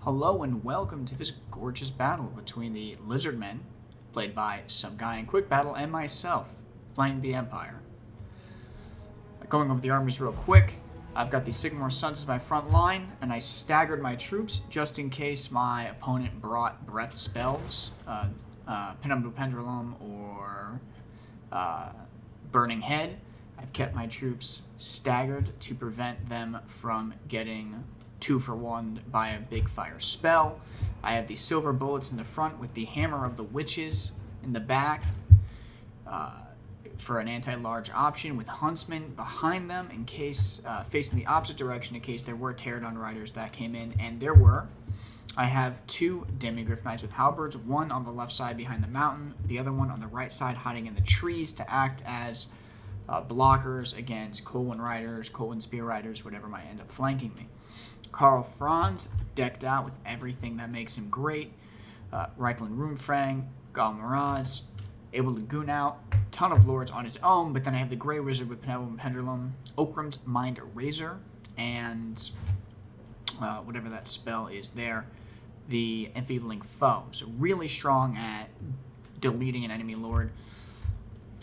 Hello and welcome to this gorgeous battle between the Lizardmen, played by some guy in Quick Battle, and myself, playing the Empire. Going over the armies real quick, I've got the Sigmar Sons as my front line, and I staggered my troops just in case my opponent brought breath spells, Penumbra Pendulum or Burning Head. I've kept my troops staggered to prevent them from getting 2-for-1 by a big fire spell. I have the silver bullets in the front with the hammer of the witches in the back for an anti-large option, with huntsmen behind them in case facing the opposite direction in case there were pterodon riders that came in, and there were. I have 2 demigryph knights with halberds, one on the left side behind the mountain, the other one on the right side hiding in the trees to act as blockers against Colwyn riders, Colwyn spear riders, whatever might end up flanking me. Karl Franz, decked out with everything that makes him great. Reikland Rumfrang, Gal Miraz, able to goon out. Ton of lords on his own, but then I have the Grey Wizard with Penumbra Pendulum, Okram's Mind Eraser, and whatever that spell is there, the Enfeebling Foe. So really strong at deleting an enemy lord.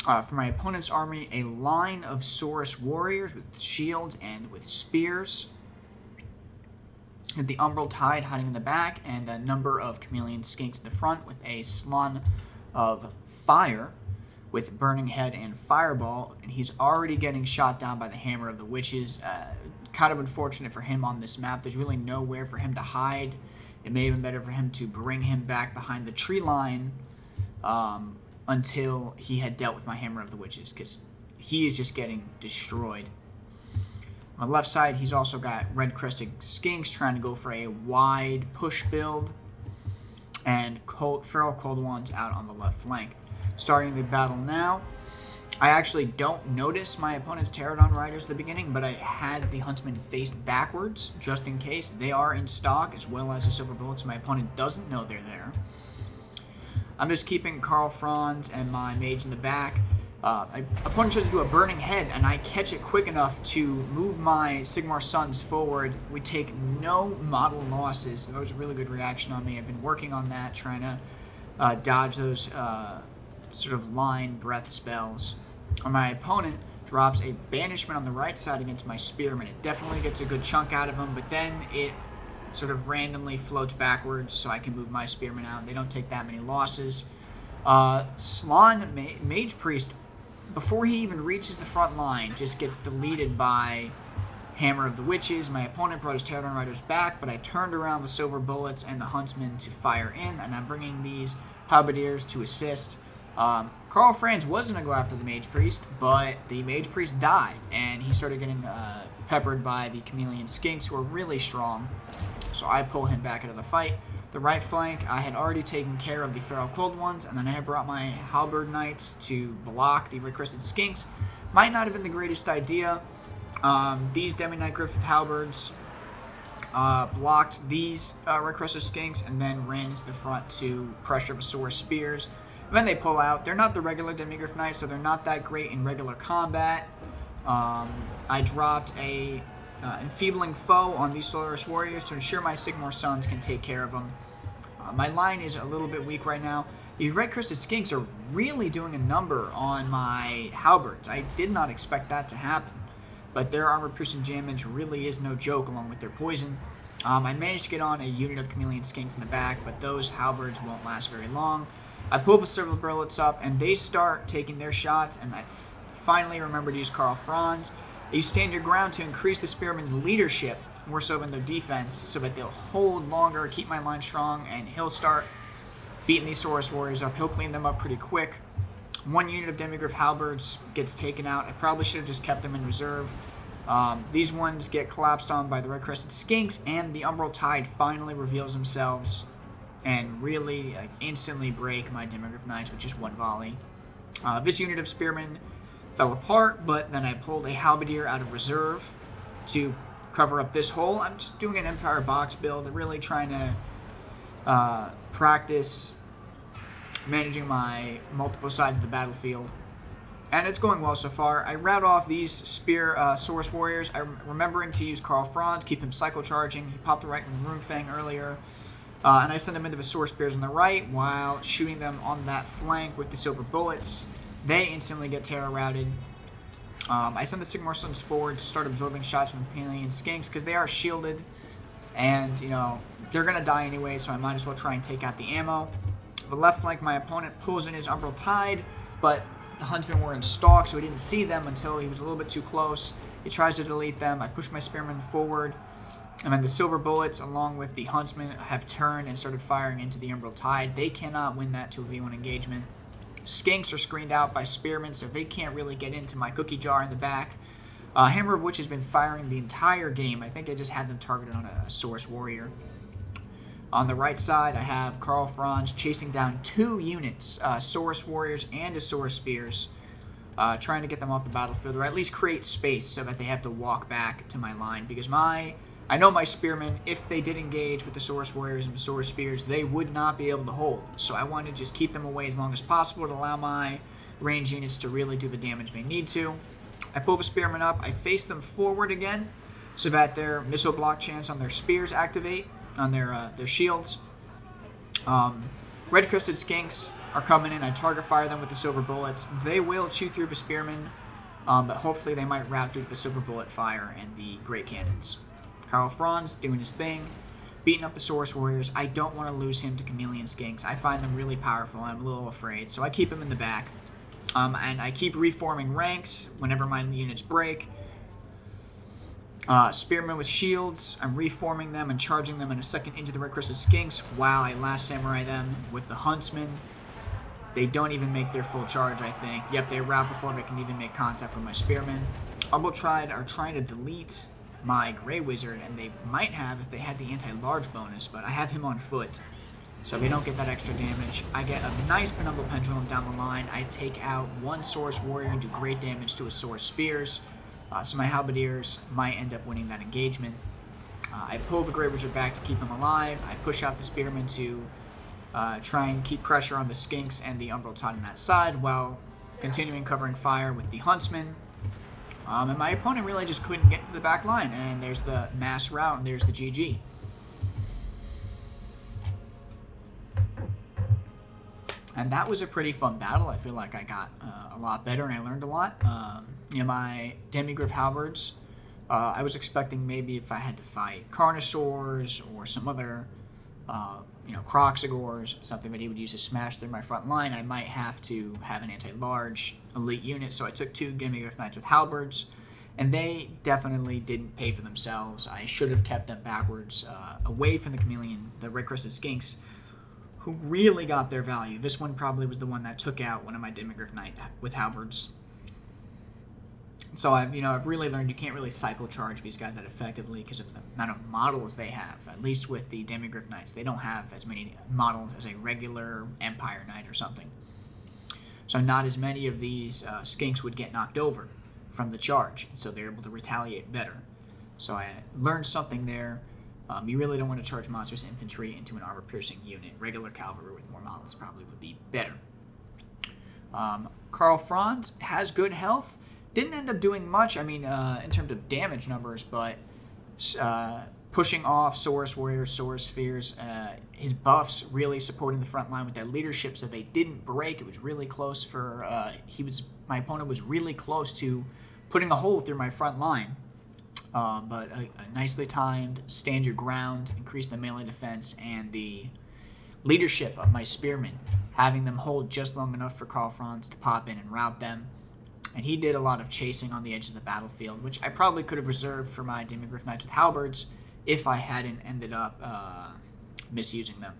For my opponent's army, a line of Saurus warriors with shields and with spears. The Umbral Tide hiding in the back, and a number of Chameleon Skinks in the front, with a Slun of Fire with Burning Head and Fireball, and he's already getting shot down by the Hammer of the Witches. Kind of unfortunate for him on this map. There's really nowhere for him to hide. It may have been better for him to bring him back behind the tree line until he had dealt with my Hammer of the Witches, because he is just getting destroyed. On the left side, he's also got red-crested skinks trying to go for a wide push build, and feral cold ones out on the left flank. Starting the battle now, I actually don't notice my opponent's pterodon riders at the beginning, but I had the huntsmen faced backwards just in case. They are in stock, as well as the silver bullets, so my opponent doesn't know they're there. I'm just keeping Karl Franz and my mage in the back. My opponent tries to do a Burning Head, and I catch it quick enough to move my Sigmar Sons forward. We take no model losses, so that was a really good reaction on me. I've been working on that, trying to dodge those sort of line breath spells. My opponent drops a Banishment on the right side against my Spearman. It definitely gets a good chunk out of him, but then it sort of randomly floats backwards so I can move my Spearman out. They don't take that many losses. Slon, Mage Priest, before he even reaches the front line, just gets deleted by Hammer of the Witches. My opponent brought his Pterodon Riders back, but I turned around the silver bullets and the huntsmen to fire in, and I'm bringing these halberdiers to assist. Karl Franz was going to go after the Mage Priest, but the Mage Priest died, and he started getting peppered by the Chameleon Skinks, who are really strong, so I pull him back into the fight. The right flank, I had already taken care of the Feral Cold ones, and then I had brought my Halberd Knights to block the Red-Crested Skinks. Might not have been the greatest idea. These Demi-Knight Griffith Halberds blocked these Red-Crested Skinks, and then ran into the front to pressure Saurus Spears. And then they pull out. They're not the regular Demigryph Knights, so they're not that great in regular combat. I dropped a Enfeebling Foe on these Saurus Warriors to ensure my Sigmar Sons can take care of them. My line is a little bit weak right now. These Red-Crested Skinks are really doing a number on my Halberds. I did not expect that to happen, but their armor-piercing damage really is no joke along with their poison. I managed to get on a unit of Chameleon Skinks in the back, but those Halberds won't last very long. I pull the silver bullets up, and they start taking their shots, and I finally remember to use Karl Franz. You stand your ground to increase the Spearman's leadership, more so than their defense, so that they'll hold longer, keep my line strong, and he'll start beating these Saurus Warriors up. He'll clean them up pretty quick. One unit of Demigryph Halberds gets taken out. I probably should have just kept them in reserve. These ones get collapsed on by the Red-Crested Skinks, and the Umbral Tide finally reveals themselves and really instantly break my Demigryph Knights with just one volley. This unit of Spearmen fell apart, but then I pulled a Halberdier out of reserve to cover up this hole. I'm just doing an Empire box build, really trying to practice managing my multiple sides of the battlefield And it's going well so far. I route off these Spear Source Warriors. I'm remembering to use Karl Franz, keep him cycle charging. He popped the right with Rune Fang earlier. And I send them into the Source Spears on the right while shooting them on that flank with the Silver Bullets. They instantly get Terror routed. I send the Sigmar Sons forward to start absorbing shots from the Chameleon Skinks because they are shielded. And, they're going to die anyway, so I might as well try and take out the ammo. The left flank, my opponent pulls in his Umbral Tide, but the Huntsmen were in stalk, so he didn't see them until he was a little bit too close. He tries to delete them. I push my Spearmen forward. And then the Silver Bullets, along with the Huntsmen, have turned and started firing into the Umbral Tide. They cannot win that 2v1 engagement. Skinks are screened out by Spearmen, so they can't really get into my cookie jar in the back. Hammer of Witch has been firing the entire game. I think I just had them targeted on a Source Warrior. On the right side, I have Karl Franz chasing down 2 units, Source Warriors and a Source Spears, trying to get them off the battlefield, or at least create space so that they have to walk back to my line. Because I know my Spearmen, if they did engage with the Source Warriors and the Source Spears, they would not be able to hold. So I want to just keep them away as long as possible to allow my range units to really do the damage they need to. I pull the Spearmen up, I face them forward again, so that their missile block chance on their spears activate, on their shields. Red Crested Skinks are coming in. I target fire them with the Silver Bullets. They will chew through the Spearmen, but hopefully they might rout through the Silver Bullet fire and the Great Cannons. Karl Franz doing his thing, beating up the Source Warriors. I don't want to lose him to Chameleon Skinks. I find them really powerful. I'm a little afraid, so I keep him in the back. And I keep reforming ranks whenever my units break. Spearmen with shields, I'm reforming them and charging them in a second into the Red Crested Skinks while I Last Samurai them with the Huntsmen. They don't even make their full charge, I think. Yep, they rout before they can even make contact with my Spearmen. Umbral are trying to delete my Grey Wizard, and they might have if they had the anti-large bonus, but I have him on foot. So if they don't get that extra damage, I get a nice Penumbral Pendulum down the line. I take out 1 Source Warrior and do great damage to a Source Spears. So my Halberdiers might end up winning that engagement. I pull the Grey Wizard back to keep him alive. I push out the Spearmen to try and keep pressure on the Skinks and the Umbral Tide on that side while continuing covering fire with the Huntsmen. And my opponent really just couldn't get to the back line. And there's the mass rout, and there's the GG. And that was a pretty fun battle. I feel like I got a lot better and I learned a lot. My Demigryph Halberds, I was expecting maybe if I had to fight Carnosaurs or some other, Croxagores, something that he would use to smash through my front line, I might have to have an anti-large elite unit. So I took 2 Demigryph Knights with Halberds, and they definitely didn't pay for themselves. I should have kept them backwards, away from the Red Crested Skinks, who really got their value. This one probably was the one that took out one of my Demigryph Knight with Halberds. So I've really learned you can't really cycle charge these guys that effectively because of the amount of models they have. At least with the Demigryph Knights, they don't have as many models as a regular Empire Knight or something. So not as many of these Skinks would get knocked over from the charge, so they're able to retaliate better. So I learned something there. You really don't want to charge monstrous infantry into an armor-piercing unit. Regular cavalry with more models probably would be better. Karl Franz has good health. Didn't end up doing much, in terms of damage numbers, but pushing off Source Warriors, Source Spheres, his buffs really supporting the front line with their leadership so they didn't break. It was really close for, my opponent was really close to putting a hole through my front line. But a nicely timed stand your ground, increase the melee defense, and the leadership of my Spearmen, having them hold just long enough for Karl Franz to pop in and rout them. And he did a lot of chasing on the edge of the battlefield, which I probably could have reserved for my Demigryph Knights with Halberds if I hadn't ended up misusing them.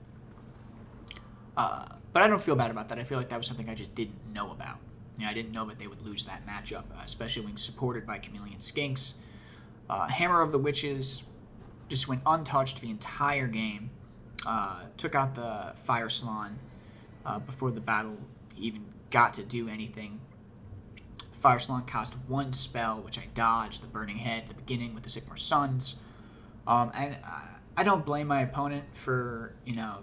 But I don't feel bad about that. I feel like that was something I just didn't know about. I didn't know that they would lose that matchup, especially when supported by Chameleon Skinks. Hammer of the Witches just went untouched the entire game. Took out the Fire Salon before the battle even got to do anything. Fire Salon cost 1 spell, which I dodged, the Burning Head at the beginning with the Sigmar Sons. And I don't blame my opponent for,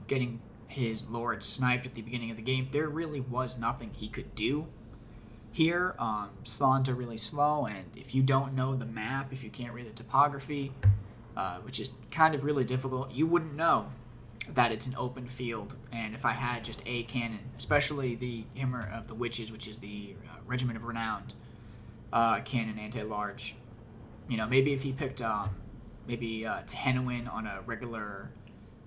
getting his Lord sniped at the beginning of the game. There really was nothing he could do. here. Slawns are really slow, and if you don't know the map, if you can't read the topography, which is kind of really difficult, you wouldn't know that it's an open field. And if I had just a cannon, especially the Hammer of the Witches, which is the Regiment of Renowned cannon anti-large, maybe if he picked Tehenuin on a regular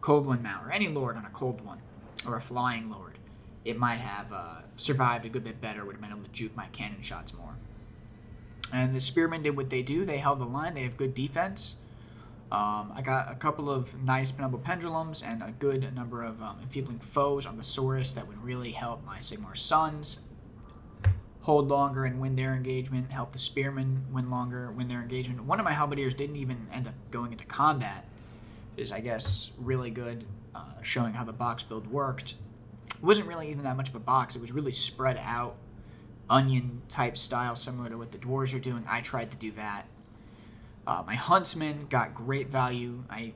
cold one mount, or any lord on a cold one, or a flying lord, it might have survived a good bit better, would have been able to juke my cannon shots more. And the spearmen did what they do. They held the line. They have good defense. I got a couple of nice benevolent pendulums and a good number of enfeebling foes on the Saurus that would really help my Sigmar sons hold longer and win their engagement, help the spearmen win longer, win their engagement. One of my halberdiers didn't even end up going into combat. It is, I guess, really good, showing how the box build worked. It wasn't really even that much of a box. It was really spread out, onion-type style, similar to what the dwarves are doing. I tried to do that. My huntsman got great value. I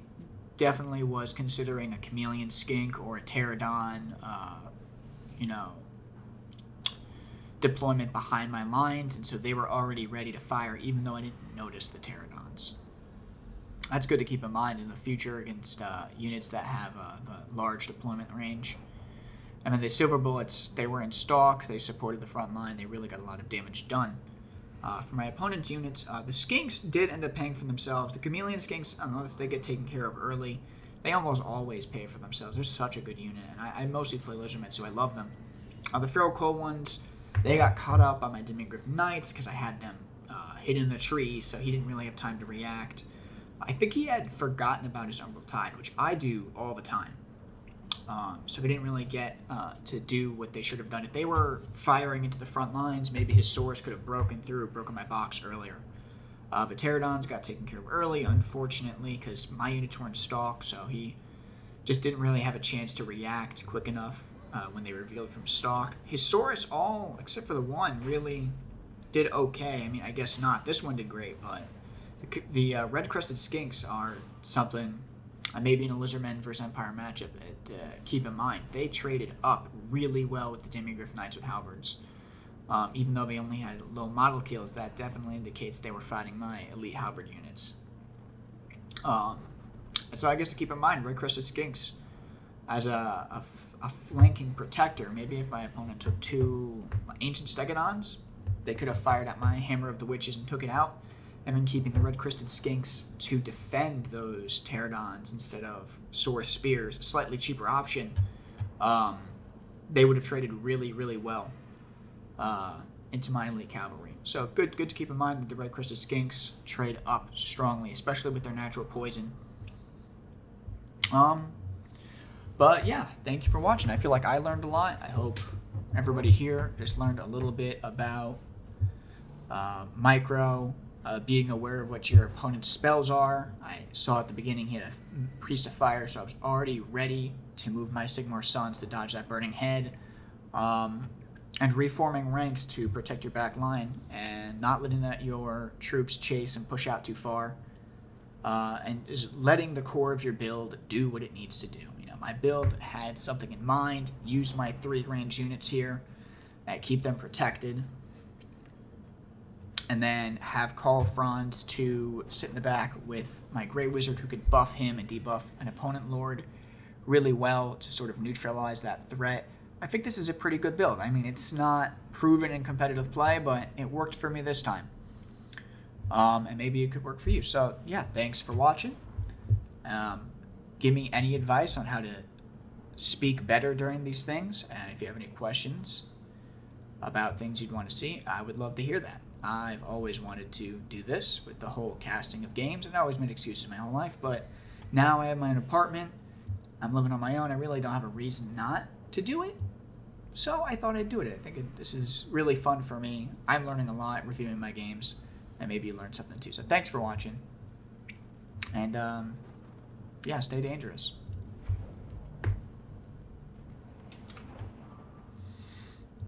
definitely was considering a chameleon skink or a pterodon, deployment behind my lines, and so they were already ready to fire, even though I didn't notice the pterodons. That's good to keep in mind in the future against units that have the large deployment range. And then the silver bullets, they were in stock. They supported the front line. They really got a lot of damage done. For my opponent's units, the skinks did end up paying for themselves. The chameleon skinks, unless they get taken care of early, they almost always pay for themselves. They're such a good unit, and I mostly play Lizardmen, so I love them. The feral cold ones, they got caught up by my Demigryph Knights because I had them hidden in the tree, so he didn't really have time to react. I think he had forgotten about his Umbral Tide, which I do all the time. So he didn't really get to do what they should have done. If they were firing into the front lines, maybe his swords could have broken my box earlier. But Pterodons got taken care of early, unfortunately, because my units were in stock, so he just didn't really have a chance to react quick enough when they revealed from stock. His swords, all except for the one, really did okay. I mean, I guess not. This one did great, but the red-crested skinks are something. Maybe in a Lizardmen versus Empire matchup, keep in mind, they traded up really well with the Demigryph Knights with halberds. Even though they only had low model kills, that definitely indicates they were fighting my elite halberd units. So I guess to keep in mind, red-crested skinks as a flanking protector. Maybe if my opponent took two ancient stegodons, they could have fired at my Hammer of the Witches and took it out. And then keeping the red-crested skinks to defend those pterodons instead of Saurus spears, a slightly cheaper option, they would have traded really, really well into my elite cavalry. So good to keep in mind that the red-crested skinks trade up strongly, especially with their natural poison. But yeah, thank you for watching. I feel like I learned a lot. I hope everybody here just learned a little bit about micro. Being aware of what your opponent's spells are. I saw at the beginning he had a Priest of Fire, so I was already ready to move my Sigmar sons to dodge that burning head. And reforming ranks to protect your back line and not letting your troops chase and push out too far. And just letting the core of your build do what it needs to do. My build had something in mind. Use my 3 range units here. Keep them protected. And then have Karl Franz to sit in the back with my Grey Wizard, who could buff him and debuff an opponent lord really well to sort of neutralize that threat. I think this is a pretty good build. I mean, it's not proven in competitive play, but it worked for me this time. And maybe it could work for you. So, yeah, thanks for watching. Give me any advice on how to speak better during these things. And if you have any questions about things you'd want to see, I would love to hear that. I've always wanted to do this with the whole casting of games, and I always made excuses my whole life, but now I have my own apartment, I'm living on my own, I really don't have a reason not to do it, so I thought I'd do it. I think this is really fun for me. I'm learning a lot reviewing my games, and maybe you learned something too, so thanks for watching, and yeah, stay dangerous.